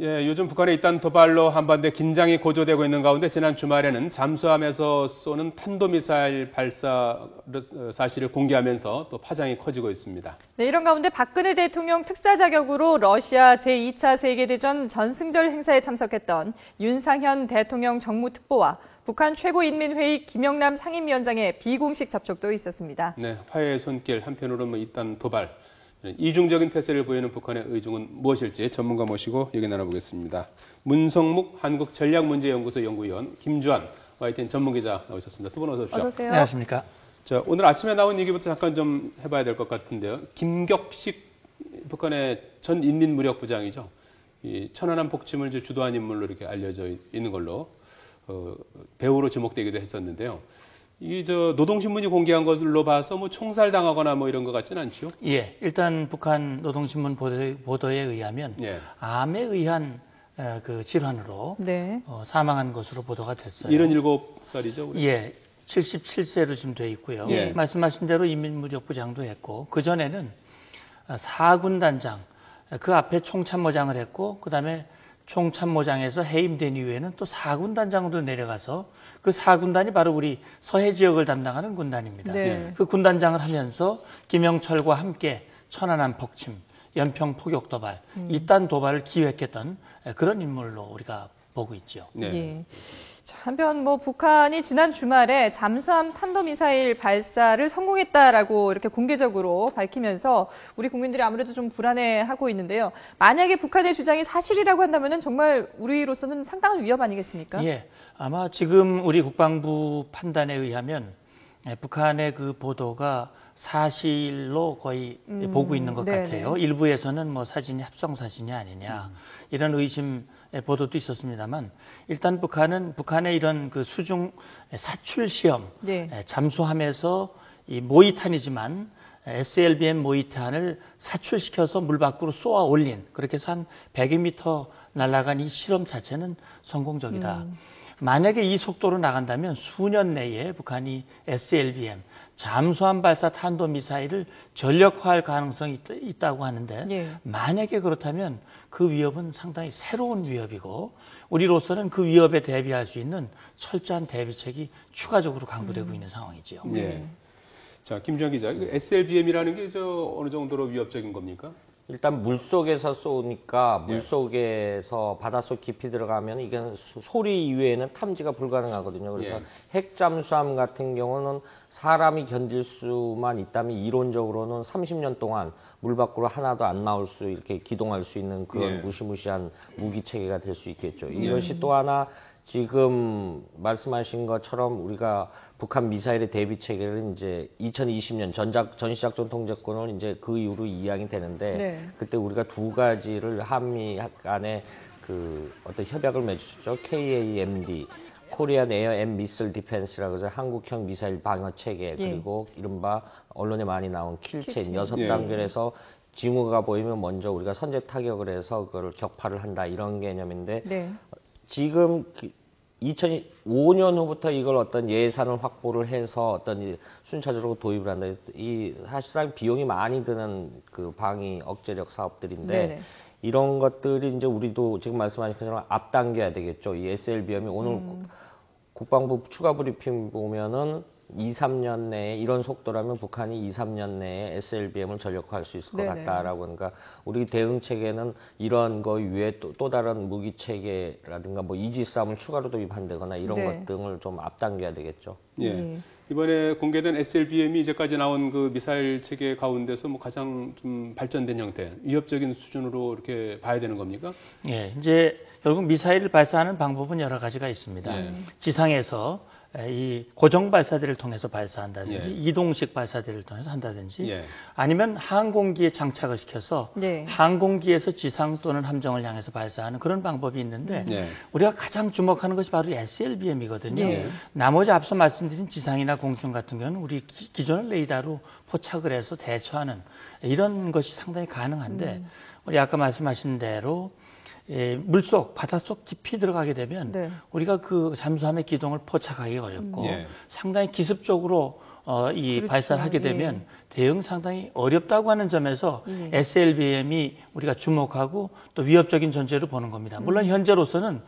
예, 요즘 북한의 잇단 도발로 한반도에 긴장이 고조되고 있는 가운데 지난 주말에는 잠수함에서 쏘는 탄도미사일 발사 사실을 공개하면서 또 파장이 커지고 있습니다. 네, 이런 가운데 박근혜 대통령 특사 자격으로 러시아 제2차 세계대전 전승절 행사에 참석했던 윤상현 대통령 정무특보와 북한 최고인민회의 김영남 상임위원장의 비공식 접촉도 있었습니다. 네, 화해의 손길, 한편으로는 잇단 도발. 이중적인 태세를 보이는 북한의 의중은 무엇일지 전문가 모시고 얘기 나눠보겠습니다. 문성묵 한국전략문제연구소 연구위원, 김주한 YTN 전문기자 나오셨습니다. 두 분 어서 오십시오. 어서 오세요. 안녕하십니까. 자, 오늘 아침에 나온 얘기부터 잠깐 좀 해봐야 될 것 같은데요. 김격식 북한의 전 인민무력부장이죠. 이 천안함 폭침을 주도한 인물로 이렇게 알려져 있는 걸로 배우로 지목되기도 했었는데요. 노동신문이 공개한 것으로 봐서 총살당하거나 이런 것 같지는 않죠? 예, 일단 북한 노동신문 보도에 의하면 예. 암에 의한 그 질환으로 네. 사망한 것으로 보도가 됐어요. 77살이죠? 우리? 예, 77세로 지금 돼 있고요. 예. 말씀하신 대로 인민무력부장도 했고 그 전에는 4군단장, 그 앞에 총참모장을 했고 그다음에 총참모장에서 해임된 이후에는 또 4군단장으로 내려가서 그 4군단이 바로 우리 서해 지역을 담당하는 군단입니다. 네. 그 군단장을 하면서 김영철과 함께 천안함 폭침, 연평 포격 도발, 잇단 도발을 기획했던 그런 인물로 우리가 보고 있죠. 네. 예. 자, 한편 북한이 지난 주말에 잠수함 탄도미사일 발사를 성공했다라고 이렇게 공개적으로 밝히면서 우리 국민들이 아무래도 좀 불안해하고 있는데요. 만약에 북한의 주장이 사실이라고 한다면은 정말 우리로서는 상당한 위협 아니겠습니까? 예, 아마 지금 우리 국방부 판단에 의하면 북한의 그 보도가 사실로 거의 보고 있는 것 네네. 같아요. 일부에서는 사진이 합성 사진이 아니냐 이런 의심 보도도 있었습니다만 일단 북한의 이런 그 수중 사출 시험, 네. 잠수함에서 이 모의탄이지만 SLBM 모의탄을 사출시켜서 물 밖으로 쏘아 올린 그렇게 해서 한 100m 날아간 이 실험 자체는 성공적이다. 만약에 이 속도로 나간다면 수년 내에 북한이 SLBM 잠수함 발사 탄도미사일을 전력화할 가능성이 있다고 하는데 예. 만약에 그렇다면 그 위협은 상당히 새로운 위협이고 우리로서는 그 위협에 대비할 수 있는 철저한 대비책이 추가적으로 강구되고 있는 상황이지요. 네. 자, 김주한 기자, SLBM이라는 게 어느 정도로 위협적인 겁니까? 일단 물속에서 쏘니까 물속에서 바닷속 깊이 들어가면 이게 소리 이외에는 탐지가 불가능하거든요. 그래서 핵잠수함 같은 경우는 사람이 견딜 수만 있다면 이론적으로는 30년 동안 물 밖으로 하나도 안 나올 수 이렇게 기동할 수 있는 그런 무시무시한 무기 체계가 될 수 있겠죠. 이것이 또 하나 지금 말씀하신 것처럼 우리가 북한 미사일의 대비 체계를 이제 2020년 전시작전 통제권을 이제 그 이후로 이양이 되는데 그때 우리가 두 가지를 한미 간에 그 어떤 협약을 맺었죠. KAMD, 코리안 에어 앤 미슬 디펜스라고 해서 한국형 미사일 방어 체계 그리고 이른바 언론에 많이 나온 킬체인 6단계에서 징후가 보이면 먼저 우리가 선제 타격을 해서 그걸 격파를 한다 이런 개념인데 지금 2005년 후부터 이걸 어떤 예산을 확보를 해서 어떤 순차적으로 도입을 한다. 이 사실상 비용이 많이 드는 그 방위 억제력 사업들인데 이런 것들이 이제 우리도 지금 말씀하신 것처럼 앞당겨야 되겠죠. 이 SLBM이 오늘 국방부 추가 브리핑 보면은 2, 3년 내에 이런 속도라면 북한이 2, 3년 내에 SLBM을 전력화할 수 있을 것 같다라고 하니까 우리 대응 체계는 이런 거 위에 또 다른 무기 체계라든가 이지스함을 추가로 도입한다거나 이런 것 등을 좀 앞당겨야 되겠죠. 예. 이번에 공개된 SLBM이 이제까지 나온 그 미사일 체계 가운데서 가장 좀 발전된 형태, 위협적인 수준으로 이렇게 봐야 되는 겁니까? 예, 이제 결국 미사일을 발사하는 방법은 여러 가지가 있습니다. 지상에서 이 고정 발사대를 통해서 발사한다든지 이동식 발사대를 통해서 한다든지 아니면 항공기에 장착을 시켜서 항공기에서 지상 또는 함정을 향해서 발사하는 그런 방법이 있는데 우리가 가장 주목하는 것이 바로 SLBM이거든요. 나머지 앞서 말씀드린 지상이나 공중 같은 경우는 우리 기존의 레이더로 포착을 해서 대처하는 이런 것이 상당히 가능한데 우리 아까 말씀하신 대로 물속, 바닷속 깊이 들어가게 되면 우리가 그 잠수함의 기동을 포착하기 어렵고 상당히 기습적으로 이 그렇죠. 발사를 하게 되면 대응 상당히 어렵다고 하는 점에서 SLBM이 우리가 주목하고 또 위협적인 존재로 보는 겁니다. 물론 현재로서는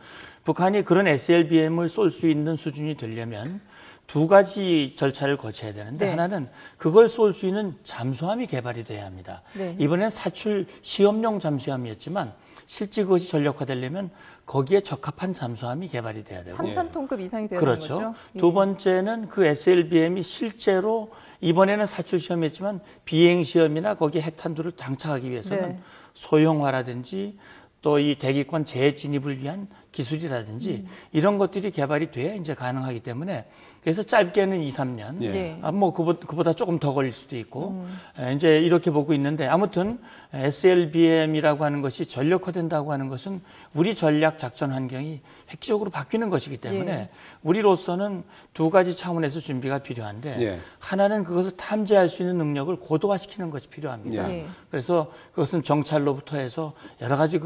북한이 그런 SLBM을 쏠 수 있는 수준이 되려면 두 가지 절차를 거쳐야 되는데 하나는 그걸 쏠 수 있는 잠수함이 개발이 돼야 합니다. 이번엔 사출 시험용 잠수함이었지만 실제 그것이 전력화되려면 거기에 적합한 잠수함이 개발이 돼야 되고 3,000톤급 이상이 되는 그렇죠. 거죠. 두 번째는 그 SLBM이 실제로 이번에는 사출 시험이었지만 비행 시험이나 거기에 핵탄두를 장착하기 위해서는 소형화라든지 또 이 대기권 재진입을 위한 기술이라든지 이런 것들이 개발이 돼야 이제 가능하기 때문에 그래서 짧게는 2, 3년, 뭐 그보다 조금 더 걸릴 수도 있고 이제 이렇게 보고 있는데 아무튼 SLBM이라고 하는 것이 전력화된다고 하는 것은 우리 전략 작전 환경이 획기적으로 바뀌는 것이기 때문에 우리로서는 두 가지 차원에서 준비가 필요한데 하나는 그것을 탐지할 수 있는 능력을 고도화시키는 것이 필요합니다. 그래서 그것은 정찰로부터 해서 여러 가지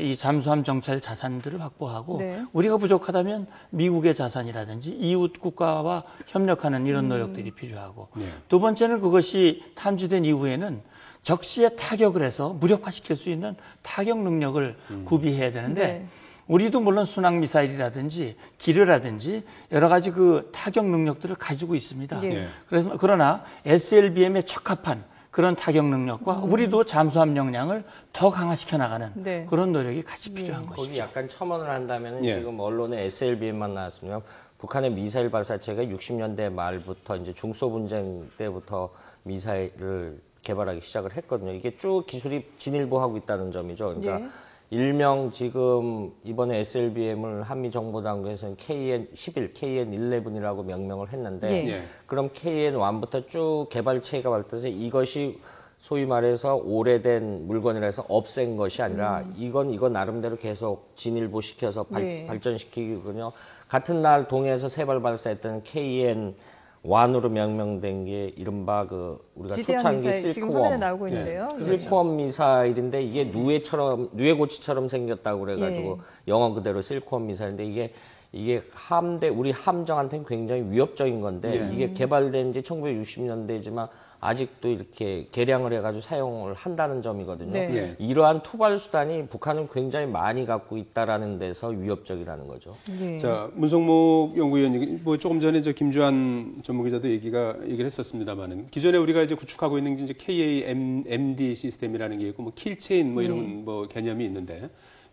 이 잠수함 정찰 자산들을 확보하고 우리가 부족하다면 미국의 자산이라든지 이웃 국가와 협력하는 이런 노력들이 필요하고 두 번째는 그것이 탐지된 이후에는 적시에 타격을 해서 무력화시킬 수 있는 타격 능력을 구비해야 되는데 우리도 물론 순항 미사일이라든지 기뢰라든지 여러 가지 그 타격 능력들을 가지고 있습니다. 그래서 그러나 SLBM에 적합한 그런 타격 능력과 우리도 잠수함 역량을 더 강화시켜 나가는 그런 노력이 같이 필요한 것이죠. 거기 약간 첨언을 한다면 지금 언론에 SLBM만 나왔습니다. 북한의 미사일 발사체가 60년대 말부터 이제 중소 분쟁 때부터 미사일을 개발하기 시작을 했거든요. 이게 쭉 기술이 진일보하고 있다는 점이죠. 그러니까 일명 지금 이번에 SLBM을 한미정보당국에서는 KN-11, KN-11이라고 명명을 했는데 그럼 KN-1부터 쭉 개발체가 발달해서 이것이 소위 말해서 오래된 물건이라 해서 없앤 것이 아니라 이건 나름대로 계속 진일보시켜서 발전시키거든요. 같은 날 동해에서 세발 발사했던 KN-1으로 명명된 게 이른바 우리가 초창기 실크웜, 실크웜 미사일인데 이게 누에고치처럼 생겼다고 그래가지고 영어 그대로 실크웜 미사일인데 이게 우리 함정한테는 굉장히 위협적인 건데 이게 개발된 지 1960년대지만 아직도 이렇게 개량을 해가지고 사용을 한다는 점이거든요. 이러한 투발 수단이 북한은 굉장히 많이 갖고 있다라는 데서 위협적이라는 거죠. 자, 문성목 연구위원님, 뭐 조금 전에 김주한 전문기자도 얘기를 했었습니다만은 기존에 우리가 이제 구축하고 있는 게 이제 KAMD 시스템이라는 게 있고 뭐 킬체인 뭐 이런 뭐 개념이 있는데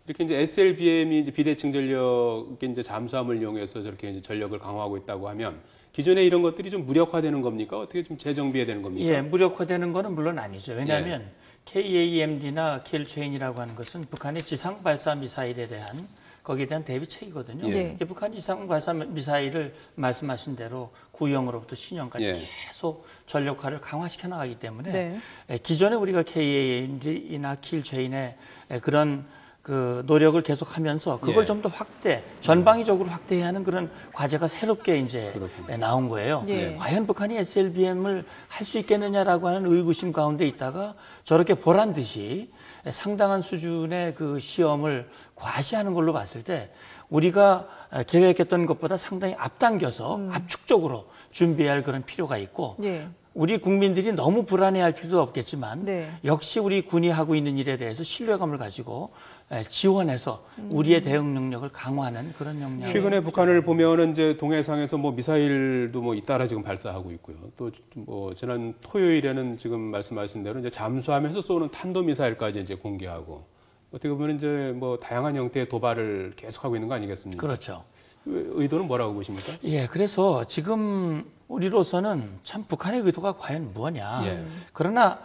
이렇게 이제 SLBM이 이제 비대칭 전력의 이제 잠수함을 이용해서 저렇게 이제 전력을 강화하고 있다고 하면 기존에 이런 것들이 좀 무력화되는 겁니까? 어떻게 좀 재정비해야 되는 겁니까? 예, 무력화되는 거는 물론 아니죠. 왜냐하면 KAMD나 킬체인이라고 하는 것은 북한의 지상 발사 미사일에 대한 거기에 대한 대비책이거든요. 북한 지상 발사 미사일을 말씀하신 대로 구형으로부터 신형까지 계속 전력화를 강화시켜 나가기 때문에 기존에 우리가 KAMD나 킬체인의 그런 그 노력을 계속하면서 그걸 좀 더 전방위적으로 확대해야 하는 그런 과제가 새롭게 이제 나온 거예요. 과연 북한이 SLBM을 할 수 있겠느냐라고 하는 의구심 가운데 있다가 저렇게 보란 듯이 상당한 수준의 그 시험을 과시하는 걸로 봤을 때 우리가 계획했던 것보다 상당히 앞당겨서 압축적으로 준비해야 할 그런 필요가 있고 우리 국민들이 너무 불안해할 필요도 없겠지만 역시 우리 군이 하고 있는 일에 대해서 신뢰감을 가지고 지원해서 우리의 대응 능력을 강화하는 그런 역량. 최근에 북한을 보면은 이제 동해상에서 뭐 미사일도 뭐 잇따라 지금 발사하고 있고요. 또 뭐 지난 토요일에는 지금 말씀하신 대로 이제 잠수함에서 쏘는 탄도 미사일까지 이제 공개하고 어떻게 보면 이제 뭐 다양한 형태의 도발을 계속하고 있는 거 아니겠습니까? 그렇죠. 의도는 뭐라고 보십니까? 예, 그래서 지금 우리로서는 참 북한의 의도가 과연 뭐냐. 그러나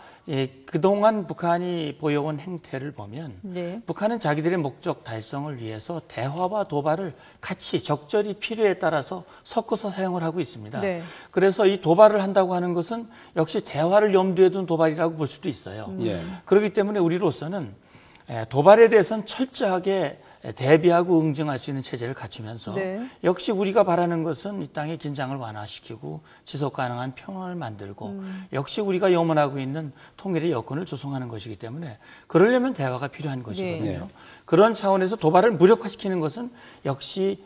그동안 북한이 보여온 행태를 보면 북한은 자기들의 목적 달성을 위해서 대화와 도발을 같이 적절히 필요에 따라서 섞어서 사용을 하고 있습니다. 그래서 이 도발을 한다고 하는 것은 역시 대화를 염두에 둔 도발이라고 볼 수도 있어요. 그렇기 때문에 우리로서는 도발에 대해서는 철저하게 대비하고 응징할 수 있는 체제를 갖추면서 역시 우리가 바라는 것은 이 땅의 긴장을 완화시키고 지속 가능한 평화를 만들고 역시 우리가 염원하고 있는 통일의 여건을 조성하는 것이기 때문에 그러려면 대화가 필요한 것이거든요. 그런 차원에서 도발을 무력화시키는 것은 역시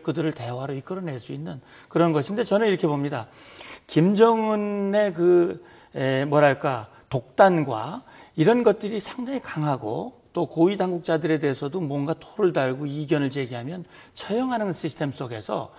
그들을 대화로 이끌어낼 수 있는 그런 것인데 저는 이렇게 봅니다. 김정은의 뭐랄까 독단과 이런 것들이 상당히 강하고 또 고위 당국자들에 대해서도 뭔가 토를 달고 이견을 제기하면 처형하는 시스템 속에서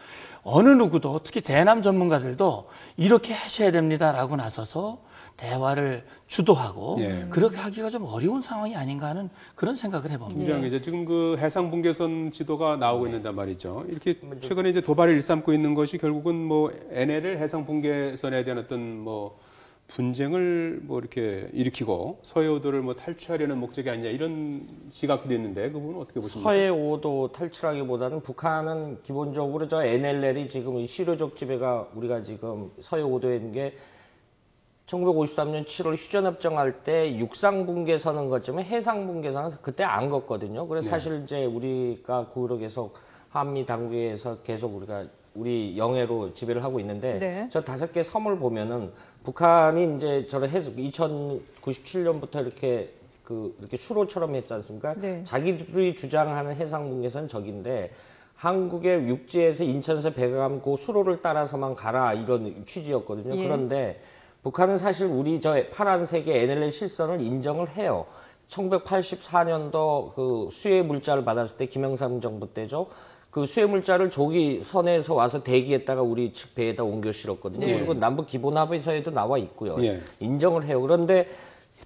어느 누구도 특히 대남 전문가들도 이렇게 하셔야 됩니다라고 나서서 대화를 주도하고 그렇게 하기가 좀 어려운 상황이 아닌가 하는 그런 생각을 해봅니다. 김주영 기자, 지금 그 해상 분계선 지도가 나오고 있는단 말이죠. 이렇게 최근에 이제 도발을 일삼고 있는 것이 결국은 뭐 NLL 해상 분계선에 대한 어떤 뭐 분쟁을 뭐 이렇게 일으키고 서해오도를 뭐 탈취하려는 목적이 아니냐 이런 시각도 있는데 그 부분은 어떻게 보십니까? 서해오도 탈출하기보다는 북한은 기본적으로 저 NLL이 지금 이 실효적 지배가 우리가 지금 서해오도에 있는 게 1953년 7월 휴전협정할 때 육상 분계선은 걷지만 해상 분계선은 그때 안 걷거든요. 그래서 사실 이제 우리가 그로 계속 한미 당국에서 계속 우리 영해로 지배를 하고 있는데 저 5개 섬을 보면은 북한이 이제 저런 해석 2097년부터 이렇게 이렇게 수로처럼 했지 않습니까? 자기들이 주장하는 해상 분계선 저긴데 한국의 육지에서 인천에서 배가 가면 그 수로를 따라서만 가라 이런 취지였거든요. 그런데 북한은 사실 우리 저 파란색의 NLL 실선을 인정을 해요. 1984년도 그 수해 물자를 받았을 때 김영삼 정부 때죠. 그 수해 물자를 조기 선에서 와서 대기했다가 우리 측 배에다 옮겨 실었거든요. 그리고 남북 기본 합의서에도 나와 있고요. 인정을 해요. 그런데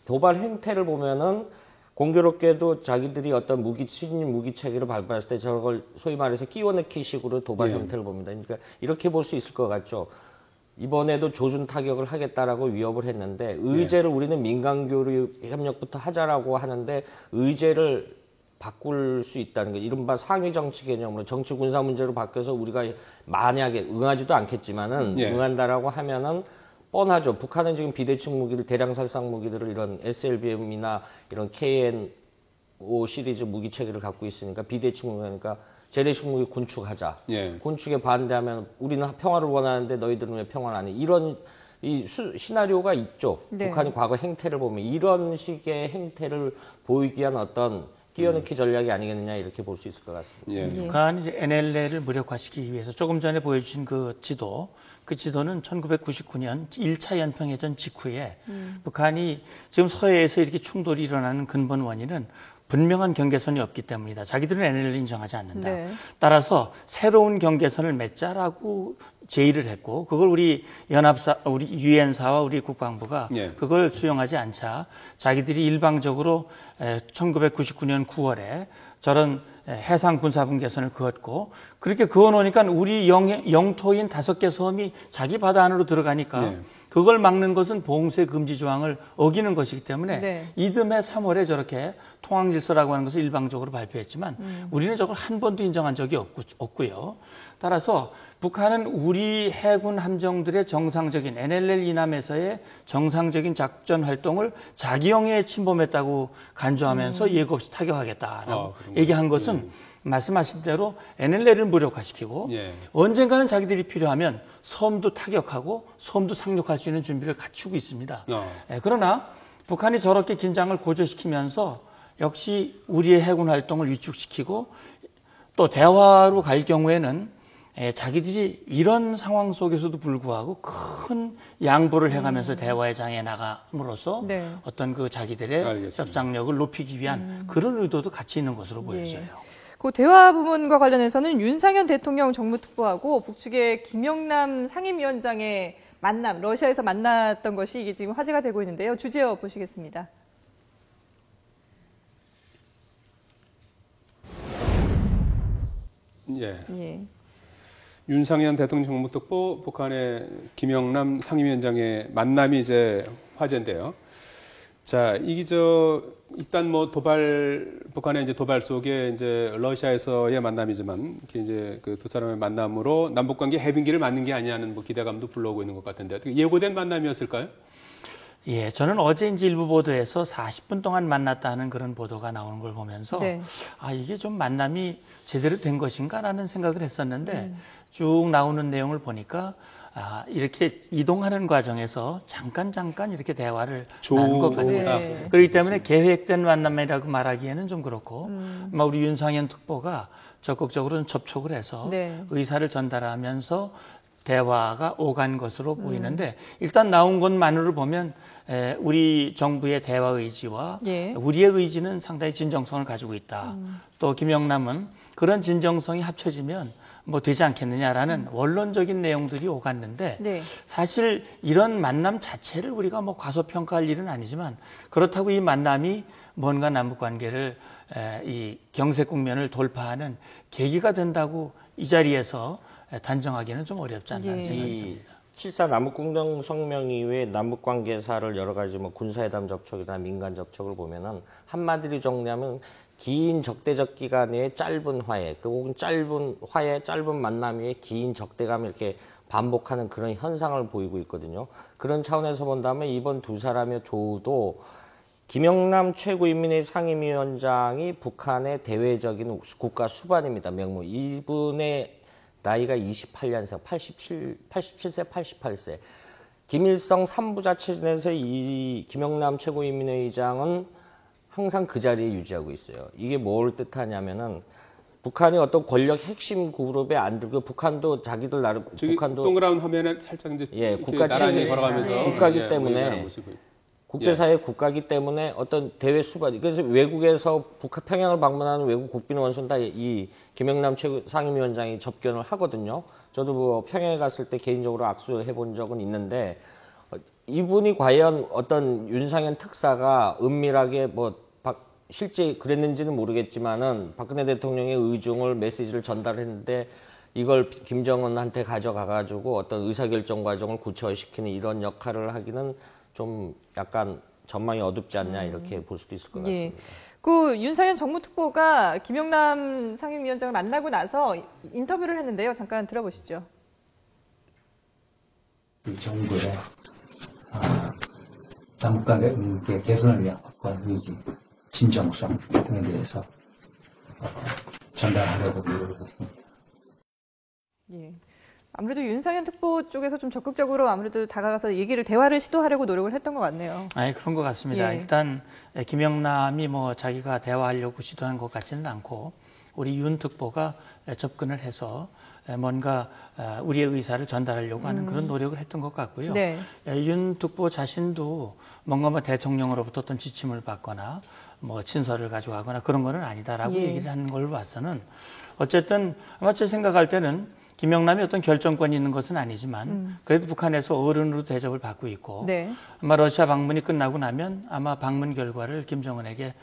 도발 행태를 보면은 공교롭게도 자기들이 어떤 신임 무기 체계를 발표했을 때 저걸 소위 말해서 끼워넣기 식으로 도발 형태를 봅니다. 그러니까 이렇게 볼 수 있을 것 같죠. 이번에도 조준 타격을 하겠다라고 위협을 했는데 의제를 우리는 민간교류 협력부터 하자라고 하는데 의제를 바꿀 수 있다는 거, 이른바 상위 정치 개념으로 정치 군사 문제로 바뀌어서 우리가 만약에 응하지도 않겠지만은 응한다라고 하면은 뻔하죠. 북한은 지금 비대칭 무기를 대량 살상 무기들을 이런 SLBM이나 이런 KN-5 시리즈 무기 체계를 갖고 있으니까 비대칭 무기니까 재래식 무기 군축하자. 군축에 반대하면 우리는 평화를 원하는데 너희들은 왜 평화를 안 해? 이런 시나리오가 있죠. 북한이 과거 행태를 보면 이런 식의 행태를 보이기 위한 어떤 끼워넣기 전략이 아니겠느냐 이렇게 볼 수 있을 것 같습니다. 북한이 이제 NLL을 무력화시키기 위해서 조금 전에 보여주신 그 지도는 1999년 1차 연평해전 직후에 북한이 지금 서해에서 이렇게 충돌이 일어나는 근본 원인은 분명한 경계선이 없기 때문이다. 자기들은 NLL을 인정하지 않는다. 따라서 새로운 경계선을 맺자라고 제의를 했고 그걸 우리 유엔사와 우리 국방부가 그걸 수용하지 않자 자기들이 일방적으로 1999년 9월에 저런 해상 군사 분계선을 그었고 그렇게 그어놓으니까 우리 영토인 5개 섬이 자기 바다 안으로 들어가니까 그걸 막는 것은 봉쇄 금지 조항을 어기는 것이기 때문에 이듬해 3월에 저렇게 통항질서라고 하는 것을 일방적으로 발표했지만 우리는 저걸 한 번도 인정한 적이 없고요. 따라서 북한은 우리 해군 함정들의 정상적인 NLL 이남에서의 정상적인 작전 활동을 자기 영해에 침범했다고 간주하면서 예고 없이 타격하겠다라고 얘기한 것은 말씀하신 대로 NLL을 무력화시키고 언젠가는 자기들이 필요하면 섬도 타격하고 섬도 상륙할 수 있는 준비를 갖추고 있습니다. 그러나 북한이 저렇게 긴장을 고조시키면서 역시 우리의 해군 활동을 위축시키고 또 대화로 갈 경우에는 자기들이 이런 상황 속에서도 불구하고 큰 양보를 해가면서 대화의 장에 나감으로써 어떤 그 자기들의 협상력을 높이기 위한 그런 의도도 같이 있는 것으로 보여져요. 그 대화 부분과 관련해서는 윤상현 대통령 정무특보하고 북측의 김영남 상임위원장의 만남, 러시아에서 만났던 것이 이게 지금 화제가 되고 있는데요. 주제어 보시겠습니다. 윤상현 대통령 정무특보, 북한의 김영남 상임위원장의 만남이 이제 화제인데요. 자, 일단 뭐 북한의 이제 도발 속에 이제 러시아에서의 만남이지만, 이제 그 두 사람의 만남으로 남북관계 해빙기를 맞는 게 아니냐는 뭐 기대감도 불러오고 있는 것 같은데, 어떻게 예고된 만남이었을까요? 예, 저는 어제 이제 일부 보도에서 40분 동안 만났다는 그런 보도가 나오는 걸 보면서 이게 좀 만남이 제대로 된 것인가라는 생각을 했었는데 쭉 나오는 내용을 보니까 이렇게 이동하는 과정에서 잠깐 이렇게 대화를 나눈 것 같아요. 네. 그렇기 때문에 계획된 만남이라고 말하기에는 좀 그렇고 아마 우리 윤상현 특보가 적극적으로 접촉을 해서 네. 의사를 전달하면서 대화가 오간 것으로 보이는데 일단 나온 것만으로 보면 우리 정부의 대화 의지와 예. 우리의 의지는 상당히 진정성을 가지고 있다. 또 김영남은 그런 진정성이 합쳐지면 뭐 되지 않겠느냐라는 원론적인 내용들이 오갔는데 네. 사실 이런 만남 자체를 우리가 뭐 과소평가할 일은 아니지만 그렇다고 이 만남이 뭔가 남북 관계를 이 경색 국면을 돌파하는 계기가 된다고 이 자리에서 단정하기는 좀 어렵지 않나 예. 생각이 이 듭니다. 7.4 남북공동성명 이후에 남북관계사를 여러 가지 뭐 군사회담 접촉이나 민간 접촉을 보면은 한마디로 정리하면 긴 적대적 기간의 짧은 화해, 혹은 짧은 화해, 짧은 만남 위에 긴 적대감을 이렇게 반복하는 그런 현상을 보이고 있거든요. 그런 차원에서 본다면 이번 두 사람의 조우도 김영남 최고인민회의 상임위원장이 북한의 대외적인 국가 수반입니다. 명무. 이분의 나이가 28년생, 87세, 88세. 김일성 3부자 체제에서 이 김영남 최고인민회의장은 항상 그 자리에 유지하고 있어요. 이게 뭘 뜻하냐면은 북한이 어떤 권력 핵심 그룹에 안 들고 북한도 자기들 나름 북한도 동그란 화면에 살짝 이제 국가 나란히 체제 걸어가면서 국가기 때문에 국제사회 국가기 때문에 어떤 대외 수반 그래서 외국에서 북한 평양을 방문하는 외국 국빈 원수는 다 이 김영남 최고 상임위원장이 접견을 하거든요. 저도 뭐 평양에 갔을 때 개인적으로 악수를 해본 적은 있는데 이분이 과연 어떤 윤상현 특사가 은밀하게 실제 그랬는지는 모르겠지만은 박근혜 대통령의 의중을 메시지를 전달했는데 이걸 김정은한테 가져가가지고 어떤 의사결정 과정을 구체화시키는 이런 역할을 하기는 좀 약간 전망이 어둡지 않냐 이렇게 볼 수도 있을 것 같습니다. 예. 그 윤상현 정무특보가 김영남 상임위원장을 만나고 나서 인터뷰를 했는데요. 잠깐 들어보시죠. 이 정부의 남북관계 개선을 위한 국가 의지, 진정성 등에 대해서 전달하려고 노력을 했습니다. 예. 아무래도 윤상현 특보 쪽에서 좀 적극적으로 아무래도 다가가서 대화를 시도하려고 노력을 했던 것 같네요. 아니, 그런 것 같습니다. 예. 일단 김영남이 뭐 자기가 대화하려고 시도한 것 같지는 않고 우리 윤 특보가 접근을 해서 뭔가 우리의 의사를 전달하려고 하는 그런 노력을 했던 것 같고요. 네. 윤 특보 자신도 뭔가 뭐 대통령으로부터 어떤 지침을 받거나 뭐 친서를 가져가거나 그런 거는 아니다라고 예. 얘기를 하는 걸로 봐서는 어쨌든 아마 제 생각할 때는 김영남이 어떤 결정권이 있는 것은 아니지만 그래도 북한에서 어른으로 대접을 받고 있고 네. 아마 러시아 방문이 끝나고 나면 아마 방문 결과를 김정은에게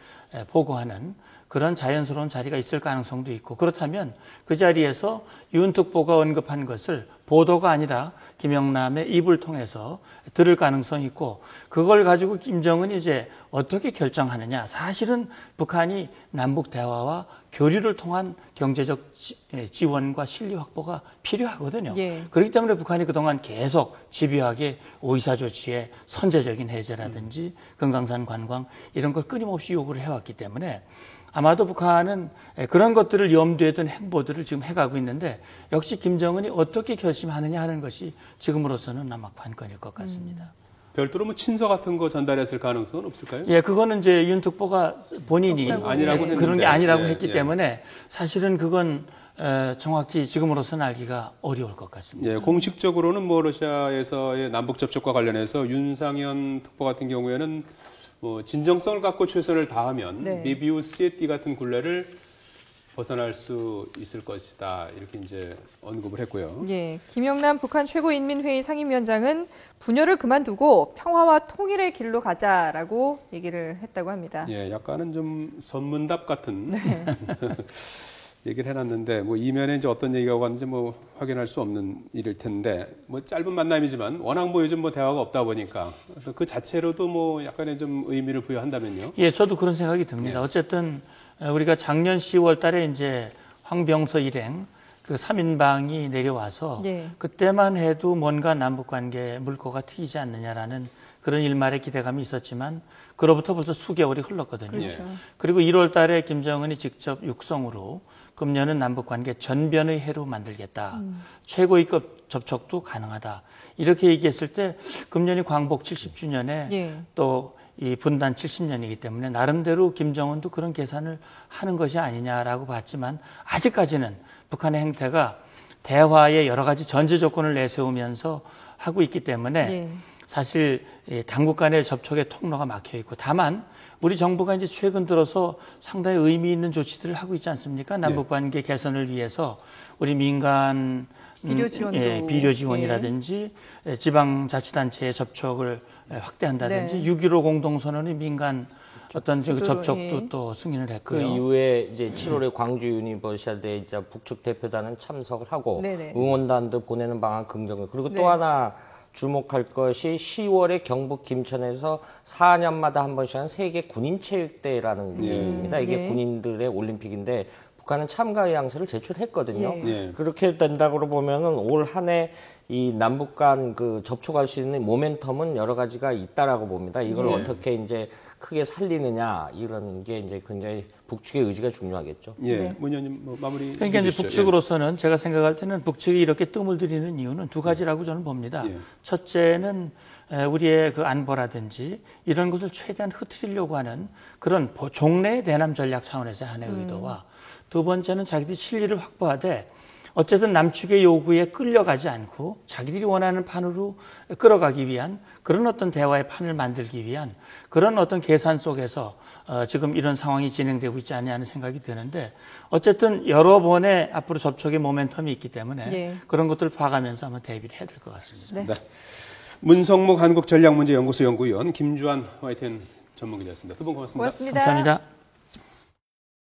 보고하는 그런 자연스러운 자리가 있을 가능성도 있고 그렇다면 그 자리에서 윤 특보가 언급한 것을 보도가 아니라 김영남의 입을 통해서 들을 가능성이 있고 그걸 가지고 김정은이 이제 어떻게 결정하느냐 사실은 북한이 남북 대화와 교류를 통한 경제적 지원과 실리 확보가 필요하거든요. 예. 그렇기 때문에 북한이 그동안 계속 집요하게 오이사 조치의 선제적인 해제라든지 금강산 관광 이런 걸 끊임없이 요구를 해왔기 때문에 아마도 북한은 그런 것들을 염두에 둔 행보들을 지금 해가고 있는데 역시 김정은이 어떻게 결심하느냐 하는 것이 지금으로서는 아마 관건일 것 같습니다. 별도로 뭐 친서 같은 거 전달했을 가능성은 없을까요? 예, 그거는 이제 윤 특보가 본인이 아니라고 했는데. 그런 게 아니라고 예, 했기 예. 때문에 사실은 그건 정확히 지금으로서는 알기가 어려울 것 같습니다. 예, 공식적으로는 뭐 러시아에서의 남북 접촉과 관련해서 윤상현 특보 같은 경우에는 뭐 진정성을 갖고 최선을 다하면 네. 메비우스의 띠 같은 굴레를 벗어날 수 있을 것이다. 이렇게 이제 언급을 했고요. 예, 김영남 북한 최고인민회의 상임위원장은 분열을 그만두고 평화와 통일의 길로 가자라고 얘기를 했다고 합니다. 예, 약간은 좀 선문답 같은 네. 얘기를 해놨는데 뭐 이면에 이제 어떤 얘기가 왔는지 뭐 확인할 수 없는 일일 텐데 뭐 짧은 만남이지만 워낙 뭐 요즘 뭐 대화가 없다 보니까 그래서 그 자체로도 뭐 약간의 좀 의미를 부여한다면요. 예, 저도 그런 생각이 듭니다. 어쨌든 우리가 작년 10월 달에 이제 황병서 일행 그 3인방이 내려와서 네. 그때만 해도 뭔가 남북 관계 물꼬가 트이지 않느냐라는 그런 일말의 기대감이 있었지만 그로부터 벌써 수개월이 흘렀거든요. 그렇죠. 그리고 1월 달에 김정은이 직접 육성으로 금년은 남북 관계 전변의 해로 만들겠다. 최고위급 접촉도 가능하다. 이렇게 얘기했을 때 금년이 광복 70주년에 예. 또 이 분단 70년이기 때문에 나름대로 김정은도 그런 계산을 하는 것이 아니냐라고 봤지만 아직까지는 북한의 행태가 대화에 여러 가지 전제 조건을 내세우면서 하고 있기 때문에 예. 사실 당국 간의 접촉의 통로가 막혀 있고 다만 우리 정부가 이제 최근 들어서 상당히 의미 있는 조치들을 하고 있지 않습니까? 남북 관계 개선을 위해서 우리 민간 비료 지원이라든지 지방자치단체의 접촉을 확대한다든지 네. 6.15 공동선언의 민간 어떤 그 접촉도 또 승인을 했고요. 그 이후에 이제 7월에 광주 유니버시아드에 이제 북측 대표단은 참석을 하고 네네. 응원단도 보내는 방안 긍정을 그리고 네. 또 하나 주목할 것이 10월에 경북 김천에서 4년마다 한 번씩 하는 세계 군인체육대회라는 게 있습니다. 이게 네. 군인들의 올림픽인데 북한은 참가 의향서를 제출했거든요. 예. 그렇게 된다고 보면은 올 한 해 이 남북 간 그 접촉할 수 있는 모멘텀은 여러 가지가 있다라고 봅니다. 이걸 어떻게 이제 크게 살리느냐 이런 게 이제 굉장히 북측의 의지가 중요하겠죠. 예, 네. 문 의원님 뭐 마무리. 그러니까 이제 해주시죠. 북측으로서는 제가 생각할 때는 북측이 이렇게 뜸을 들이는 이유는 두 가지라고 저는 봅니다. 예. 첫째는 우리의 그 안보라든지 이런 것을 최대한 흐트리려고 하는 그런 종래 대남 전략 차원에서의 한해 의도와 두 번째는 자기들이 실리를 확보하되 어쨌든 남측의 요구에 끌려가지 않고 자기들이 원하는 판으로 끌어가기 위한 그런 어떤 대화의 판을 만들기 위한 그런 어떤 계산 속에서 지금 이런 상황이 진행되고 있지 않냐 하는 생각이 드는데 어쨌든 여러 번의 앞으로 접촉의 모멘텀이 있기 때문에 네. 그런 것들을 봐가면서 아마 대비를 해야 될 것 같습니다. 네. 문성목 한국전략문제연구소 연구위원 김주환 YTN 전문기자였습니다. 두 분 고맙습니다. 고맙습니다. 감사합니다.